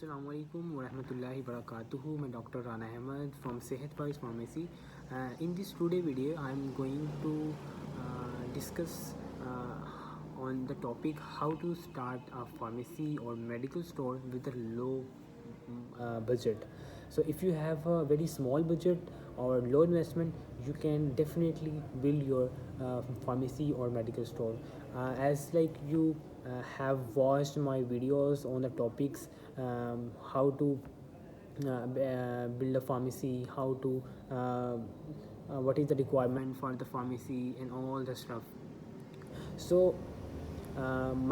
Assalamualaikum warahmatullahi wabarakatuh. मैं doctor Rana Ahmad from Sehat Wise Pharmacy. In this today video, I am going to discuss on the topic how to start a pharmacy or medical store with a low budget. So if you have a very small budget or low investment, you can definitely build your pharmacy or medical store. As like you have watched my videos on the topics, how to build a pharmacy, how to what is the requirement for the pharmacy and all the stuff. So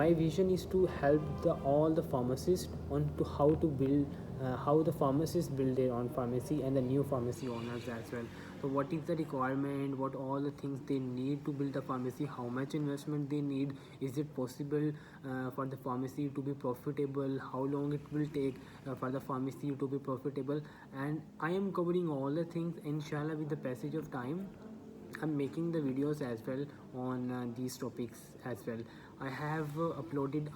my vision is to help all the pharmacists on to how to build how the pharmacists build their own pharmacy and the new pharmacy owners as well. So what is the requirement, what all the things they need to build a pharmacy, how much investment they need, is it possible for the pharmacy to be profitable, how long it will take for the pharmacy to be profitable. And I am covering all the things inshallah with the passage of time. I'm making the videos as well on these topics as well. I have uploaded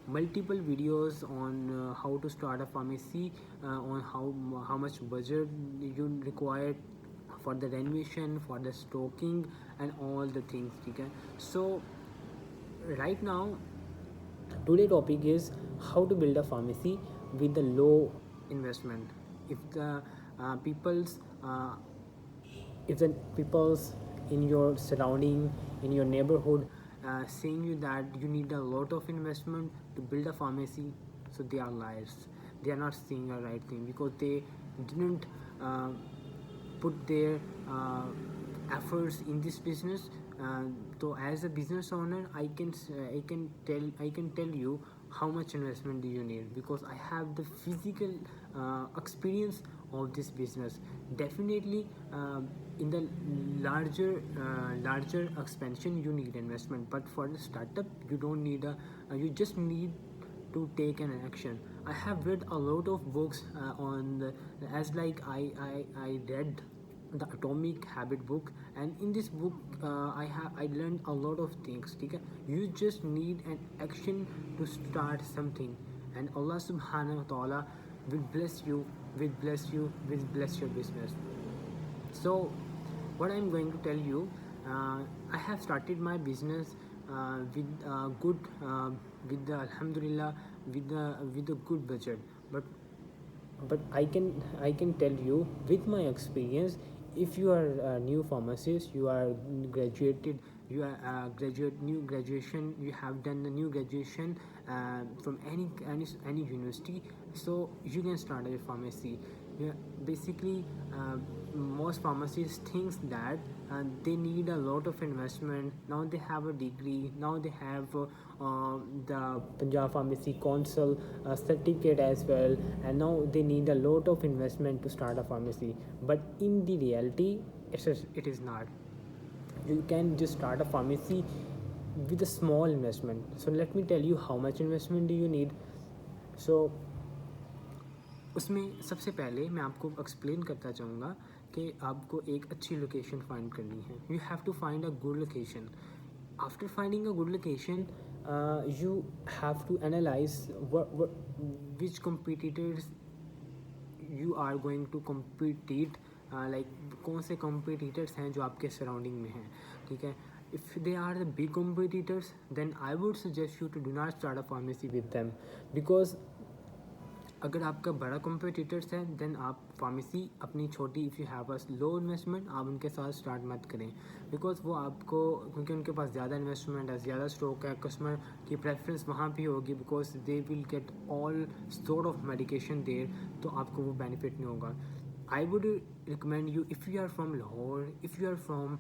multiple videos on how to start a pharmacy, on how much budget you require for the renovation, for the stocking and all the things. Okay? So right now today topic is how to build a pharmacy with the low investment. If the people's if the people's in your surrounding, in your neighborhood, saying you that you need a lot of investment to build a pharmacy, so they are liars. They are not saying the right thing because they didn't put their efforts in this business. So as a business owner, I can tell you how much investment do you need, because I have the physical experience of this business. Definitely in the larger expansion you need investment, but for the startup you don't need a you just need to take an action. I have read a lot of books on the, as like I read the Atomic Habit book, and in this book I learned a lot of things. Okay? You just need an action to start something, and Allah subhanahu wa ta'ala will bless you, will bless your business. So what I'm going to tell you, I have started my business with good with the alhamdulillah, with a good budget. But I can tell you with my experience, if you are a new pharmacist, you are graduated, you are new graduation, you have done the new graduation from any university, so you can start a pharmacy. Yeah, basically most pharmacists thinks that they need a lot of investment. Now they have a degree, now they have the Punjab Pharmacy Council certificate as well, and now they need a lot of investment to start a pharmacy. But in the reality, it is not. You can just start a pharmacy with a small investment. So let me tell you how much investment do you need. So उसमें सबसे पहले मैं आपको explain करता चाहूँगा कि आपको एक अच्छी लोकेशन फाइंड करनी है. You have to find a good location. After finding a good location, you have to analyze which competitors you are going to compete, like कौन से competitors हैं जो आपके surrounding में हैं. ठीक है. If they are the big competitors, then I would suggest you to do not start a pharmacy with them, because अगर आपका बड़ा कॉम्पिटिटर्स है देन आप फार्मेसी अपनी छोटी, if you have a low investment, आप उनके साथ स्टार्ट मत करें, बिकॉज वो आपको, क्योंकि उनके पास ज़्यादा इन्वेस्टमेंट है, ज़्यादा स्टॉक है, कस्टमर की प्रेफरेंस वहाँ भी होगी, because they will get all sort of medication there, तो आपको वो बेनिफिट नहीं होगा. I would recommend you, if you are from Lahore, if you are from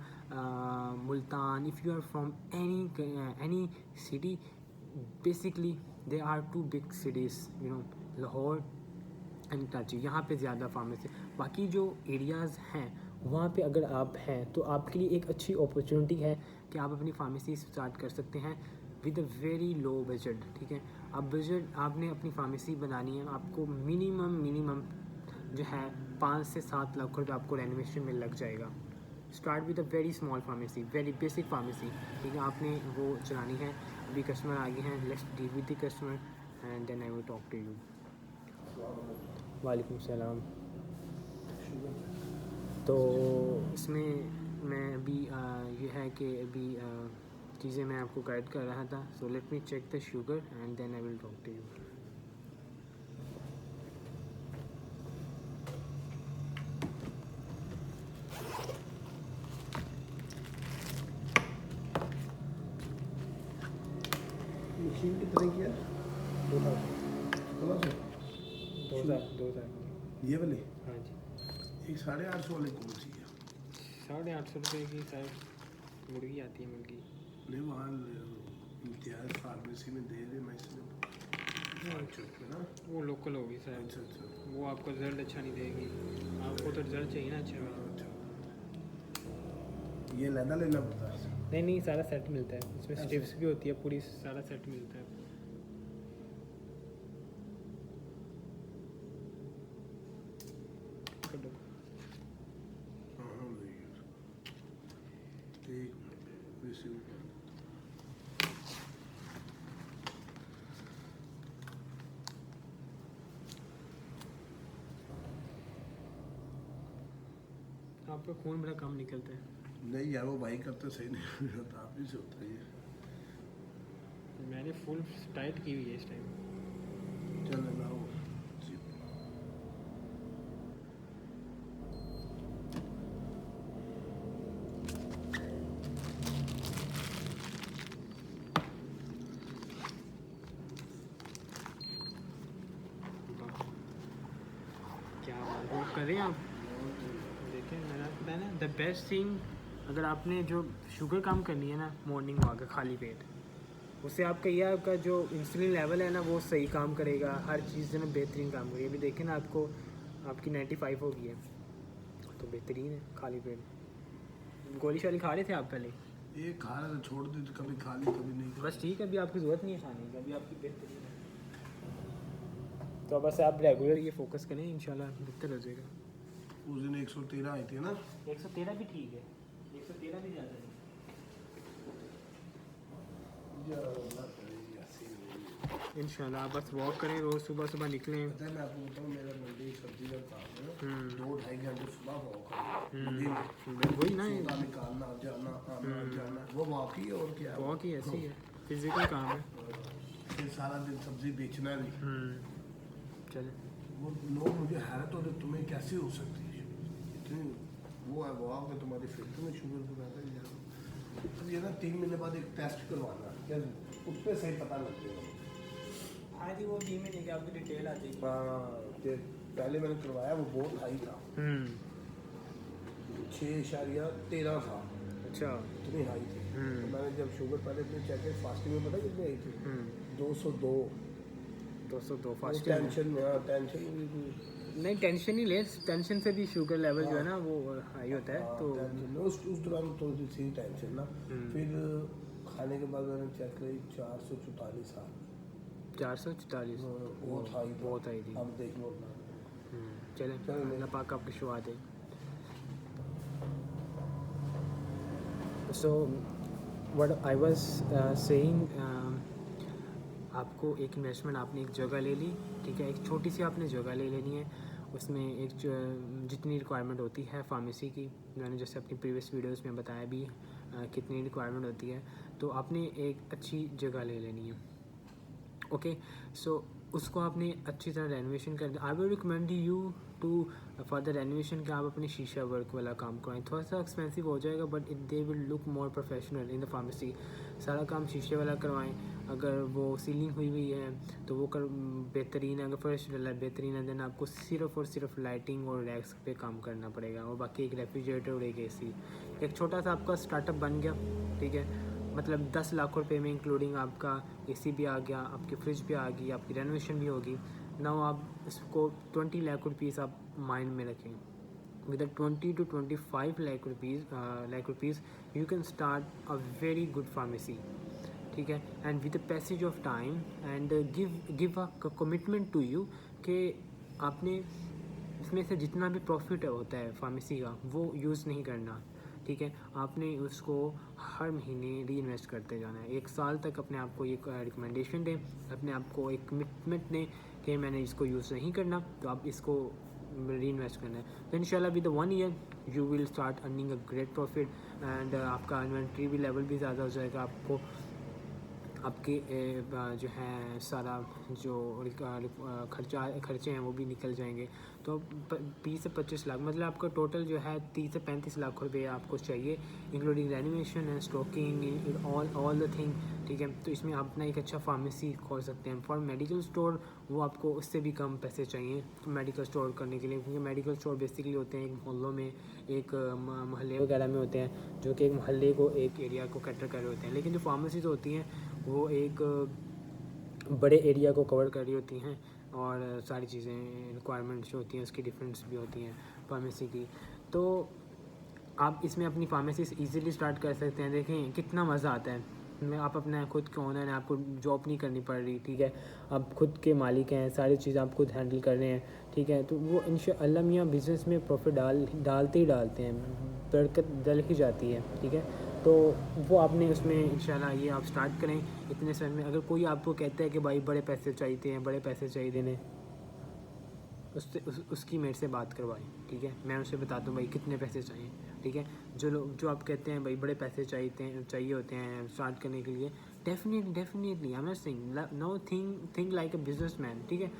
Multan, if you are from any city, basically there are two big cities, Lahore and Karachi. यहाँ पे ज़्यादा pharmacy. बाकी जो एरियाज़ हैं वहाँ पे अगर आप हैं तो आपके लिए एक अच्छी अपॉर्चुनिटी है कि आप अपनी फार्मेसी स्टार्ट कर सकते हैं with a very low budget. ठीक है. अब बजट आपने अपनी फार्मेसी बनानी है, आपको मिनिमम जो है 5 से 7 लाख रुपये आपको रेनोवेशन में लग जाएगा. Start with a very small pharmacy, very basic pharmacy. ठीक है. आपने वो चलानी है. अभी कस्टमर आ गए हैं, let's deal with the customer and then I will talk to you. वालेकुम सलाम। तो इसमें मैं अभी ये है कि अभी चीज़ें मैं आपको गाइड कर रहा था। So let me check the sugar and then I will talk to you. Machine कितने की है? 2000 ये वाली हाँ जी। एक 850 वाली कौन सी है? 850 रुपये की शायद मुर्गी आती है, मुर्गी। नहीं वहाँ इम्तियाज़ फार्मेसी में दे रहे मैं इसलिए ना। वो लोकल होगी शायद। अच्छा अच्छा वो आपको रिजल्ट अच्छा नहीं देगी, आपको तो रिजल्ट चाहिए ना अच्छा वाला। अच्छा। ये लैदा लेना पड़ता है? नहीं, सारा सेट मिलता है इसमें। अच्छा। स्ट्रिप्स भी होती है, पूरी सारा सेट मिलता है। हाँ हाँ एक रिसीव आपका खून बड़ा कम निकलता है। नहीं यार वो भाई करते सही नहीं होता, आप ही से होता है ये। मैंने फुल टाइट की हुई है इस टाइम। चल लाओ क्या वो करें आप। देखें मैंने बताया ना, द बेस्ट थिंग अगर आपने जो शुगर कम करनी है ना, मॉर्निंग वॉक है खाली पेट, उससे आपका ये आपका जो इंसुलिन लेवल है ना वो सही काम करेगा, हर चीज़ जो ना बेहतरीन काम करेगी। अभी देखें ना आपको आपकी 95 हो गई है, तो बेहतरीन है खाली पेट। गोली शाली खा रहे थे आप पहले? ये खा रहे थे, छोड़ दी तो कभी खा ली कभी नहीं। बस ठीक है, अभी आपकी ज़रूरत नहीं है खाने की, अभी आपकी बेहतरीन है। तो बस आप रेगुलर ये फोकस करें, इंशाल्लाह बेहतर हो जाएगा। उस दिन 113 आई थी ना? 113 भी ठीक है, 113 भी ज़्यादा नहीं। इंशाल्लाह आप बस वॉक करें, रोज़ सुबह सुबह निकलें। पता है मैं आपको बताऊँ, मेरा मंडी सब्जी का काम है, 2-2.5 घंटे सुबह वॉक वही ना, निकालना जाना आना जाना, वो वॉक ही है और क्या है? वॉक ही ऐसी है, फिजिकल काम है। फिर सारा दिन सब्जी बेचना भी। चले वो लोग मुझे हैरत होते, तुम्हें कैसे हो सकती है इतनी वो है वॉक है तुम्हारी, फिर तुम्हें शुगर को रहता है यार। अब ये ना 3 महीने बाद एक टेस्ट करवाना क्या, उस पर सही पता लग जाएगा। हाँ जी, वो 3 महीने की आपकी डिटेल आ जाएगी। पहले मैंने करवाया वो बहुत हाई था, 6.13 था। अच्छा। इतनी हाई थी। तो मैंने जब शुगर पहले अपने चेक किया फास्टिंग में, पता कितनी आई थी? 202 फास्ट। टेंशन नहीं, टेंशन ही ले, टेंशन से भी शुगर लेवल जो है ना वो हाई होता है। तो उस दौरान थोड़ी सी टेंशन ना। फिर खाने के बाद मैंने चेक करी 444 था। 444 बहुत हाई थी। अब देख लो अपना। चलें, अल्लाह पाक आपकी शुआ दे। So what I was saying, आपको एक इन्वेस्टमेंट, आपने एक जगह ले ली, ठीक है, एक छोटी सी आपने जगह ले लेनी है। उसमें एक जितनी रिक्वायरमेंट होती है फार्मेसी की, मैंने जैसे अपनी प्रीवियस वीडियोस में बताया भी कितनी रिक्वायरमेंट होती है, तो आपने एक अच्छी जगह ले लेनी है। ओके, सो उसको आपने अच्छी तरह रेनोवेशन कर। I will recommend you to for the renovation कि आप अपनी शीशा वर्क वाला काम करवाएं। थोड़ा सा एक्सपेंसिव हो जाएगा but they will look more professional in the pharmacy. सारा काम शीशे वाला करवाएं। अगर वो सीलिंग हुई है तो वो कर बेहतरीन है, अगर फर्श बेहतरीन है, देन आपको सिर्फ और सिर्फ लाइटिंग और रैक्स पे काम करना पड़ेगा, और बाकी एक रेफ्रिजरेटर और एक AC। एक छोटा सा आपका स्टार्टअप बन गया, ठीक है, मतलब 10 लाख रुपए में इंक्लूडिंग आपका AC भी आ गया, आपकी फ्रिज भी आ गई, आपकी रेनोवेशन भी होगी। नाउ आप इसको 20 लाख रुपीज़ आप माइंड में रखें। With 20 to 25 lakh rupees you can start a very good pharmacy, ठीक है। And with the passage of time and give a commitment to you कि आपने इसमें से जितना भी प्रॉफिट होता है फार्मेसी का वो यूज़ नहीं करना, ठीक है। आपने उसको हर महीने री इन्वेस्ट करते जाना है। 1 साल तक अपने आप को ये रिकमेंडेशन दें, अपने आप को एक कमिटमेंट दें कि मैंने इसको यूज़ नहीं करना, तो आप इसको री इन्वेस्ट करना है। तो इंशाल्लाह with 1 year you will start earning a great profit and आपका इन्वेंट्री भी लेवल भी ज़्यादा हो जाएगा, आपको आपके जो है सारा जो खर्चे हैं वो भी निकल जाएंगे। तो 20 से 25 लाख मतलब आपका टोटल जो है 30 से 35 लाख रुपये आपको चाहिए, including renovation and stocking all the thing, ठीक है। तो इसमें आप अपना एक अच्छा फार्मेसी खोल सकते हैं। फॉर मेडिकल स्टोर वो आपको उससे भी कम पैसे चाहिए मेडिकल स्टोर करने के लिए, क्योंकि मेडिकल स्टोर बेसिकली होते हैं एक मोहल्लों में, एक मोहल्ले वगैरह में होते हैं, जो कि एक मोहल्ले को एक एरिया को कैटर कर रहे होते हैं। लेकिन जो फार्मेसीज होती हैं वो एक बड़े एरिया को कवर कर रही होती हैं और सारी चीज़ें रिक्वायरमेंट्स जो होती हैं उसकी डिफरेंस भी होती हैं फार्मेसी की। तो आप इसमें अपनी फार्मेसी ईज़िली स्टार्ट कर सकते हैं। देखें कितना मज़ा आता है, मैं आप अपना खुद के ओनर हैं, आपको जॉब नहीं करनी पड़ रही, ठीक है, आप खुद के मालिक हैं, सारी चीज़ आप खुद हैंडल कर रहे हैं, ठीक है। तो वो इंशाअल्लाह मियाँ बिज़नेस में प्रॉफिट डालते ही डालते हैं, बरकत डल ही जाती है, ठीक है। तो वो आपने उसमें इंशाल्लाह ये आप स्टार्ट करें इतने समय में। अगर कोई आपको कहता है कि भाई बड़े पैसे चाहिए हैं, बड़े पैसे चाहिए ने, उससे उसकी मेरे से बात करवाएं, ठीक है। मैं उसे बताता हूँ भाई कितने पैसे चाहिए, ठीक है। जो आप कहते हैं भाई बड़े पैसे चाहिए होते हैं स्टार्ट करने के लिए, definitely I am not saying no think like a businessman, ठीक है।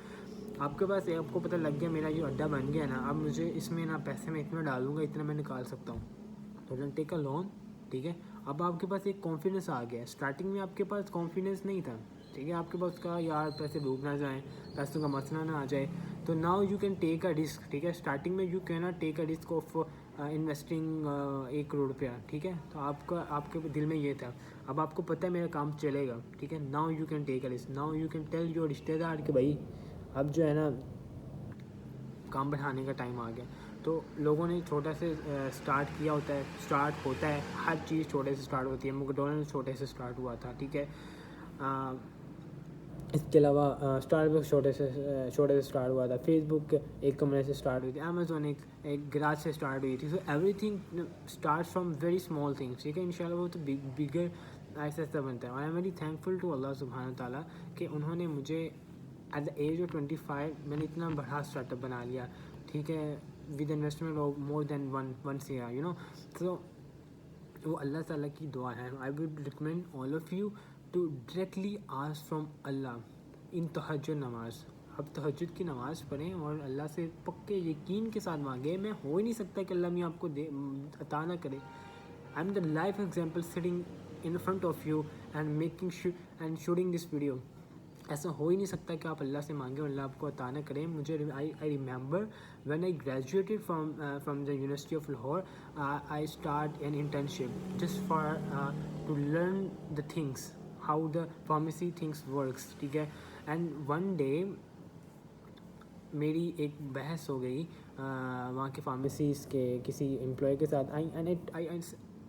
आपके पास आपको पता लग गया मेरा जो अड्डा बन गया ना, अब मुझे इसमें ना पैसे मैं इतना डालूंगा इतना मैं निकाल सकता हूँ, तो डोंट टेक अ लोन, ठीक है। अब आपके पास एक कॉन्फिडेंस आ गया। स्टार्टिंग में आपके पास कॉन्फिडेंस नहीं था, ठीक है, आपके पास का यार पैसे डूब ना जाएँ, पैसों का मसला ना आ जाए, तो now you can take a risk, ठीक है। स्टार्टिंग में you can not take a risk of investing 1 crore रुपया, ठीक है। तो आपके दिल में ये था, अब आपको पता है मेरा काम चलेगा, ठीक है। Now you can take a risk, now you can tell your रिश्तेदार कि भाई अब जो है ना काम बढ़ाने का टाइम आ गया। तो लोगों ने छोटा से स्टार्ट किया होता है, स्टार्ट होता है, हर चीज़ छोटे से स्टार्ट होती है। मैकडॉनल्ड्स छोटे से स्टार्ट हुआ था, ठीक है। इसके अलावा स्टारबक्स छोटे से स्टार्ट हुआ था, फेसबुक एक कमरे से स्टार्ट हुई थी, अमेज़ोन एक गराज से स्टार्ट हुई थी। So everything start from very small things, ठीक है। इंशाल्लाह वो तो बिगर ऐसा ऐसा बनता है। I am very thankful to Allah सुब्हान व तआला कि उन्होंने मुझे एट द एज ऑफ 25 मैंने इतना बड़ा स्टार्टअप बना लिया, ठीक है, with investment of more than one CR, you know. तो वो अल्लाह ताला की दुआ है। I would recommend all of you to directly ask from Allah in तहज्जुद नमाज। अब तहज्जुद की नमाज़ पढ़ें और अल्लाह से पक्के यकीन के साथ मांगे। मैं हो ही नहीं सकता कि अल्लाह मियाँ आपको अता ना करे। I am the life example sitting in front of you and making and shooting this video. ऐसा हो ही नहीं सकता कि आप अल्लाह से मांगे और अल्लाह आपको अता ना करें। मुझे I remember when I graduated from the University of Lahore, I start an internship just for to learn the things how the pharmacy things works, ठीक है। एंड वन डे मेरी एक बहस हो गई वहाँ के फार्मेसीज के किसी एम्प्लॉय के साथ।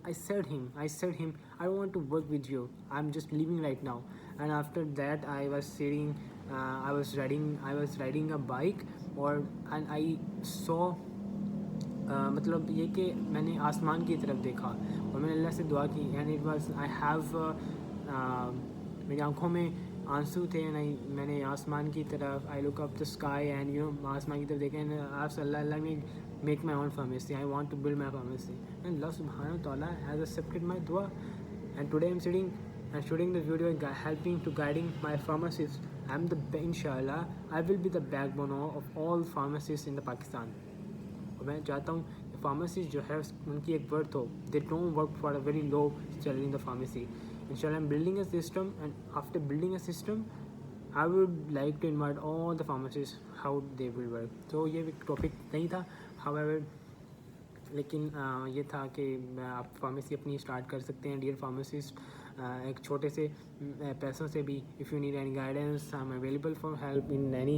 I said him, I want to work with you. I'm just leaving right now. And after that, I was sitting, I was riding a bike, and I saw, मतलब ये कि मैंने आसमान की तरफ देखा और मैंने अल्लाह से दुआ की। And it was I have मेरी आंखों में आंसू थे। मैंने आसमान की तरफ, I look up the sky and you know आसमान की तरफ देखा एंड आस्क्ड अल्लाह में make my own pharmacy. I want to build my pharmacy. And Allah subhanahu wa ta'ala has accepted my dua. And today I'm sitting and shooting this video and helping to guiding my pharmacists. Inshallah, I will be the backbone of all pharmacists in the Pakistan. और मैं चाहता हूँ कि pharmacist जो है उनकी एक worth हो, they don't work for a very low salary in the pharmacy. इंशाल्लाह I'm building a system, and after building a system I would like to invite all the pharmacists how they will work. तो ये एक topic नहीं था, however, लेकिन ये था कि आप फार्मेसी अपनी स्टार्ट कर सकते हैं डियर फार्मासिस्ट। एक छोटे से पैसों से भी। If you need any guidance I am available for help in any,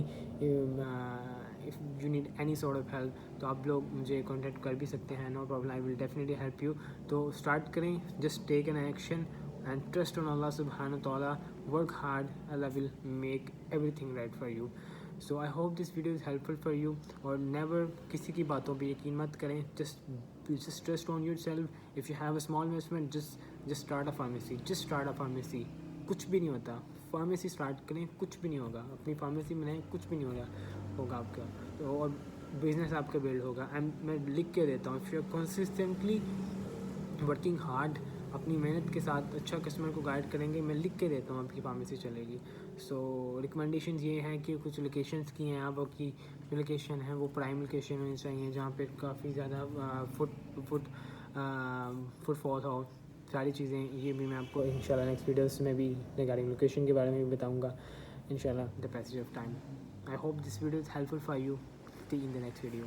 if you need any sort of help तो आप लोग मुझे कांटेक्ट कर भी सकते हैं, no problem, I will definitely help you. तो स्टार्ट करें, just take an action and trust on Allah subhanahu wa ta'ala, work hard, Allah will make everything right for you. So I hope this video is helpful for you. और never किसी की बातों पे यकीन मत करें, just trust on yourself. If you have a small investment, just start a pharmacy, कुछ भी नहीं होता, फार्मेसी स्टार्ट करें कुछ भी नहीं होगा, अपनी फार्मेसी बनाएं कुछ भी नहीं होगा आपका, तो और बिजनेस आपका बिल्ड होगा। एंड मैं लिख के देता हूँ, if you are consistently working hard, अपनी मेहनत के साथ अच्छा कस्टमर को गाइड करेंगे, मैं लिख के देता हूँ आपकी फार्मेसी चलेगी। सो रिकमेंडेशंस ये हैं कि कुछ लोकेशंस की हैं आपकी, जो लोकेशन है वो प्राइम लोकेशन होनी चाहिए जहाँ पे काफ़ी ज़्यादा फुटफॉल हो, सारी चीज़ें ये भी मैं आपको इंशाल्लाह नेक्स्ट वीडियोस में भी रिगार्डिंग लोकेशन के बारे में भी बताऊँगा इंशाल्लाह the passage of time. I hope this video is helpful for you. See in the next video.